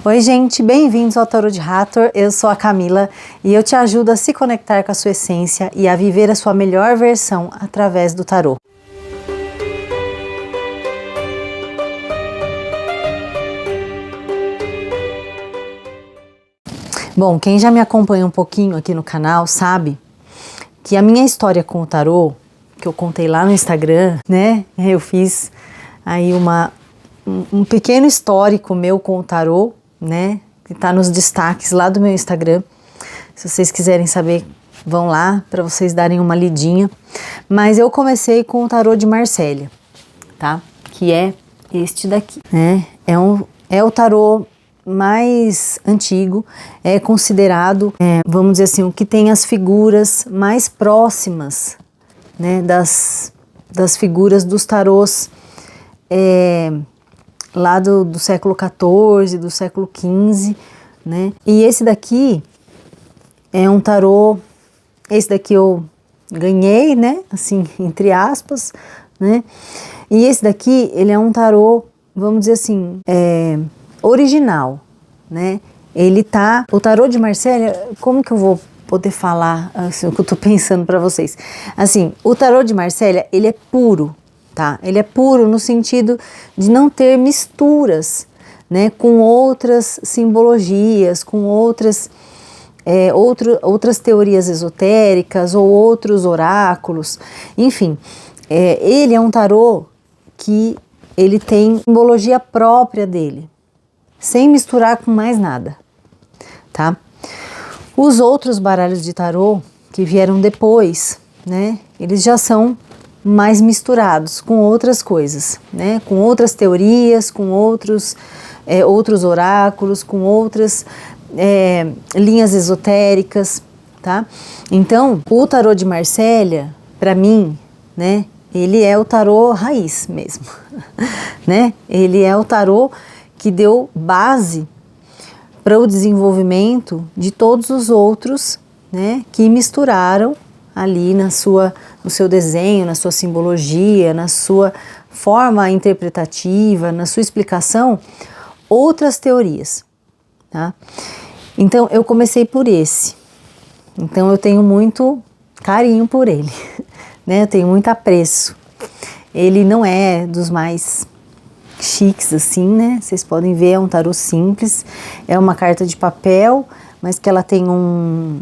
Oi gente, bem-vindos ao Tarô de Hathor, eu sou a Camila e eu te ajudo a se conectar com a sua essência e a viver a sua melhor versão através do tarô. Bom, quem já me acompanha um pouquinho aqui no canal sabe que a minha história com o tarô, que eu contei lá no Instagram, né? Eu fiz aí um pequeno histórico meu com o tarô, né? Que tá nos destaques lá do meu Instagram. Se vocês quiserem saber, vão lá para vocês darem uma lidinha. Mas eu comecei com o tarô de Marsella, tá? Que é este daqui, né? É o tarô mais antigo, é considerado, vamos dizer assim, o que tem as figuras mais próximas, né? Das figuras dos tarôs lá do século XIV, do século XV, né? E esse daqui é um tarô, esse daqui eu ganhei, né? Assim, entre aspas, né? E esse daqui, ele é um tarô, vamos dizer assim, original, né? O tarô de Marsella, como que eu vou poder falar assim, o que eu tô pensando para vocês? Assim, o tarô de Marsella, ele é puro, tá? Ele é puro no sentido de não ter misturas, né, com outras simbologias, com outras teorias esotéricas ou outros oráculos, enfim. Ele é um tarô que ele tem simbologia própria dele, sem misturar com mais nada, tá? Os outros baralhos de tarô que vieram depois, né, eles já são mais misturados com outras coisas, né, com outras teorias, com outros oráculos, com outras linhas esotéricas, tá? Então, o tarô de Marsella, para mim, né, ele é o tarô raiz mesmo, né? Ele é o tarô que deu base para o desenvolvimento de todos os outros, né, que misturaram ali no seu desenho, na sua simbologia, na sua forma interpretativa, na sua explicação, outras teorias, tá? Então eu comecei por esse, então eu tenho muito carinho por ele, né? Eu tenho muito apreço. Ele não é dos mais chiques assim, né? Vocês podem ver, é um tarô simples, é uma carta de papel, mas que ela tem um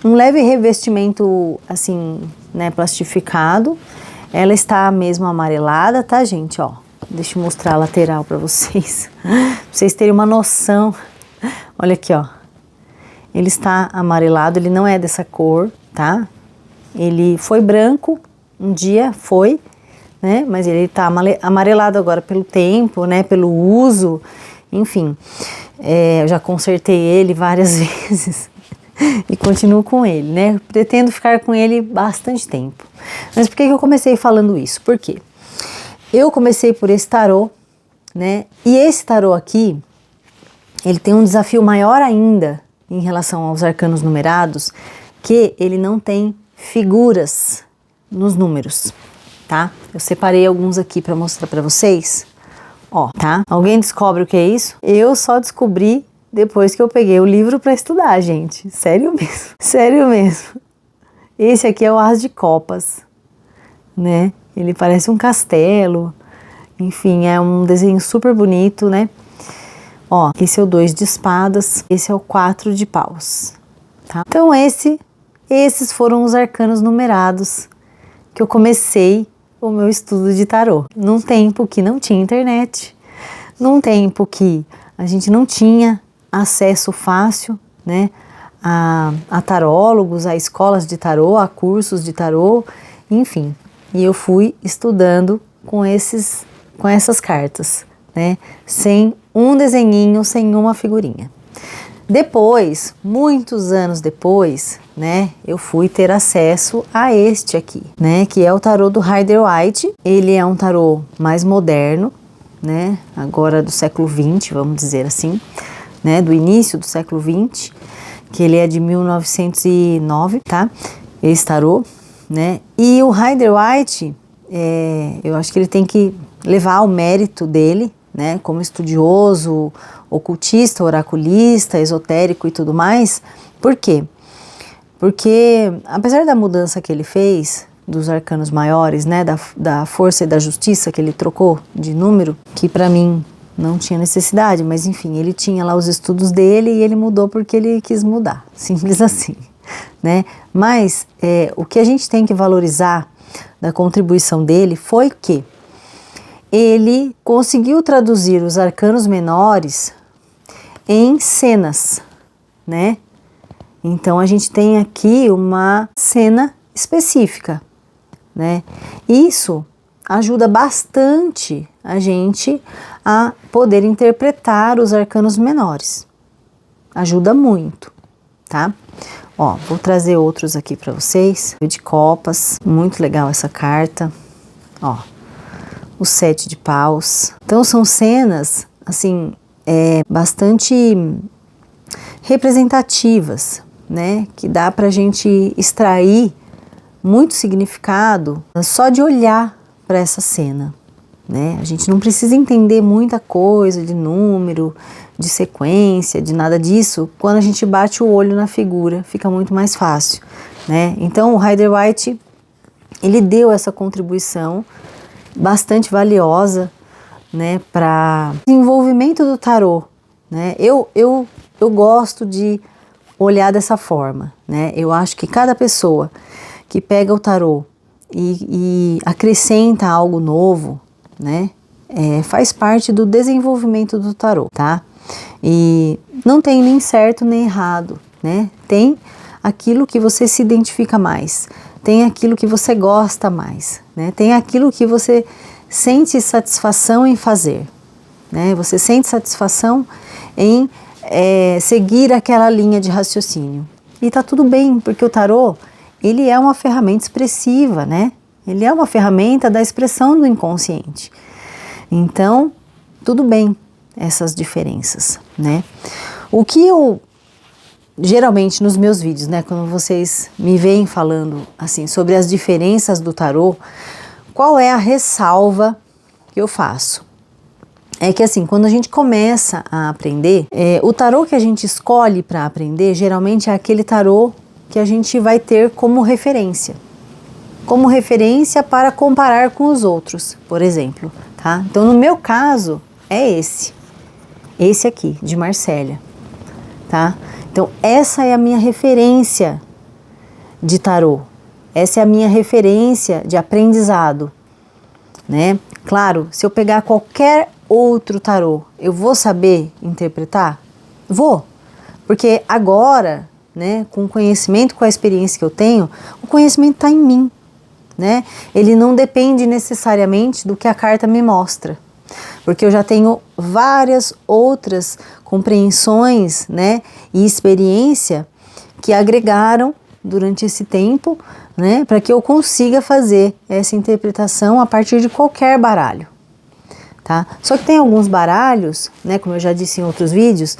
leve revestimento assim, né, plastificado. Ela está mesmo amarelada, tá, gente? Ó, deixa eu mostrar a lateral para vocês, pra vocês terem uma noção. Olha aqui, ó. Ele está amarelado, ele não é dessa cor, tá? Ele foi branco, um dia foi, né? Mas ele está amarelado agora pelo tempo, né? Pelo uso, enfim. Eu já consertei ele várias vezes e continuo com ele, né? Pretendo ficar com ele bastante tempo. Mas por que eu comecei falando isso? Por quê? Eu comecei por esse tarô, né? E esse tarô aqui, ele tem um desafio maior ainda em relação aos arcanos numerados, que ele não tem figuras nos números, tá? Eu separei alguns aqui para mostrar para vocês, ó, tá? Alguém descobre o que é isso? Eu só descobri depois que eu peguei o livro para estudar, gente. Sério mesmo, sério mesmo. Esse aqui é o As de Copas, né? Ele parece um castelo, enfim, é um desenho super bonito, né? Ó, esse é o 2 de espadas, esse é o 4 de paus, tá? Então esses foram os arcanos numerados que eu comecei o meu estudo de tarô. Num tempo que não tinha internet, num tempo que a gente não tinha acesso fácil, né, a tarólogos, a escolas de tarô, a cursos de tarô, enfim. E eu fui estudando com essas cartas, né, sem um desenhinho, sem uma figurinha. Depois, muitos anos depois, né, eu fui ter acesso a este aqui, né, que é o tarô do Rider-Waite. Ele é um tarô mais moderno, né, agora do século XX, vamos dizer assim, né, do início do século XX, que ele é de 1909, tá, esse tarô, né, e o Rider-Waite, eu acho que ele tem que levar o mérito dele, né, como estudioso, ocultista, oraculista, esotérico e tudo mais. Por quê? Porque apesar da mudança que ele fez dos arcanos maiores, né, da força e da justiça, que ele trocou de número, que para mim não tinha necessidade, mas enfim, ele tinha lá os estudos dele e ele mudou porque ele quis mudar, simples assim, né? Mas o que a gente tem que valorizar da contribuição dele foi que ele conseguiu traduzir os arcanos menores em cenas, né? Então a gente tem aqui uma cena específica, né? Isso ajuda bastante a gente a poder interpretar os arcanos menores. Ajuda muito, tá? Ó, vou trazer outros aqui para vocês. De copas, muito legal essa carta. Ó, o 7 de paus. Então são cenas, assim, bastante representativas, né? Que dá pra gente extrair muito significado só de olhar para essa cena, né? A gente não precisa entender muita coisa de número, de sequência, de nada disso. Quando a gente bate o olho na figura, fica muito mais fácil, né? Então o Rider-Waite, ele deu essa contribuição bastante valiosa, né, para o desenvolvimento do tarô, né? Eu gosto de olhar dessa forma, né? Eu acho que cada pessoa que pega o tarô e acrescenta algo novo, né, faz parte do desenvolvimento do tarô, tá? E não tem nem certo nem errado, né? Tem aquilo que você se identifica mais, tem aquilo que você gosta mais, né? Tem aquilo que você sente satisfação em fazer, né? Você sente satisfação em seguir aquela linha de raciocínio. E tá tudo bem, porque o tarô, ele é uma ferramenta expressiva, né? Ele é uma ferramenta da expressão do inconsciente. Então, tudo bem essas diferenças, né? O que eu, geralmente nos meus vídeos, né, quando vocês me veem falando assim sobre as diferenças do tarô, qual é a ressalva que eu faço? É que assim, quando a gente começa a aprender, o tarô que a gente escolhe para aprender, geralmente é aquele tarô que a gente vai ter como referência para comparar com os outros, por exemplo, tá? Então, no meu caso, é esse aqui, de Marsella, tá? Então, essa é a minha referência de tarô, essa é a minha referência de aprendizado, né? Claro, se eu pegar qualquer outro tarô, eu vou saber interpretar? Vou, porque agora, né, com o conhecimento, com a experiência que eu tenho, o conhecimento está em mim, né? Ele não depende necessariamente do que a carta me mostra, porque eu já tenho várias outras compreensões, né, e experiência que agregaram durante esse tempo, né, para que eu consiga fazer essa interpretação a partir de qualquer baralho, tá? Só que tem alguns baralhos, né, como eu já disse em outros vídeos,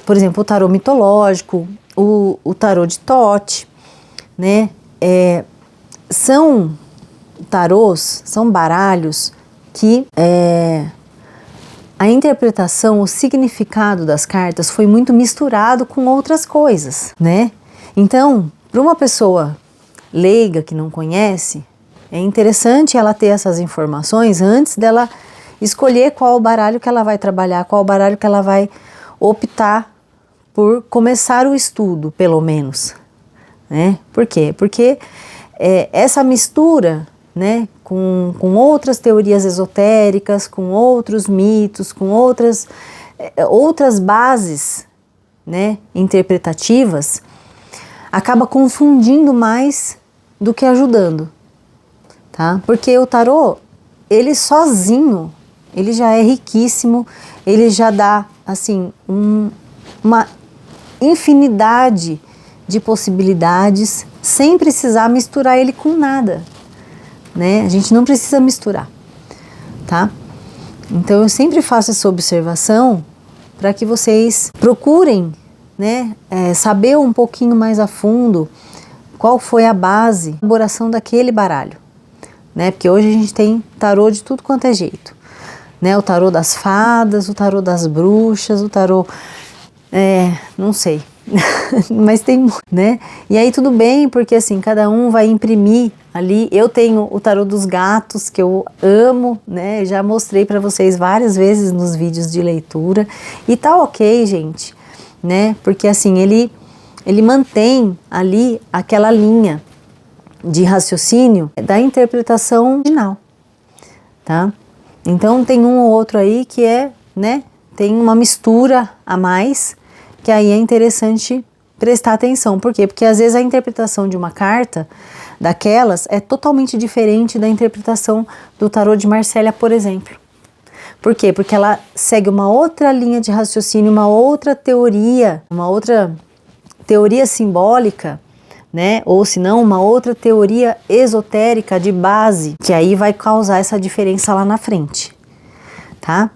por exemplo, o tarô mitológico, o tarô de Thoth, né, são tarôs, são baralhos que a interpretação, o significado das cartas foi muito misturado com outras coisas, né? Então, para uma pessoa leiga que não conhece, é interessante ela ter essas informações antes dela escolher qual baralho que ela vai trabalhar, qual baralho que ela vai optar por começar o estudo, pelo menos, né? Por quê? Porque essa mistura, né, com outras teorias esotéricas, com outros mitos, com outras bases, né, interpretativas, acaba confundindo mais do que ajudando, tá? Porque o tarô, ele sozinho, ele já é riquíssimo, ele já dá, assim, uma infinidade de possibilidades, sem precisar misturar ele com nada, né? A gente não precisa misturar, tá? Então eu sempre faço essa observação para que vocês procurem, né, saber um pouquinho mais a fundo qual foi a base da elaboração daquele baralho, né? Porque hoje a gente tem tarô de tudo quanto é jeito, né? O tarô das fadas, o tarô das bruxas, o tarô... não sei, mas tem, né? E aí tudo bem, porque assim, cada um vai imprimir ali. Eu tenho o tarô dos gatos, que eu amo, né? Já mostrei para vocês várias vezes nos vídeos de leitura. E tá ok, gente, né? Porque assim, ele mantém ali aquela linha de raciocínio da interpretação original, tá? Então tem um ou outro aí que né? Tem uma mistura a mais, que aí é interessante prestar atenção. Por quê? Porque às vezes a interpretação de uma carta daquelas é totalmente diferente da interpretação do tarô de Marcélia, por exemplo. Por quê? Porque ela segue uma outra linha de raciocínio, uma outra teoria simbólica, né? Ou se não, uma outra teoria esotérica de base, que aí vai causar essa diferença lá na frente, tá?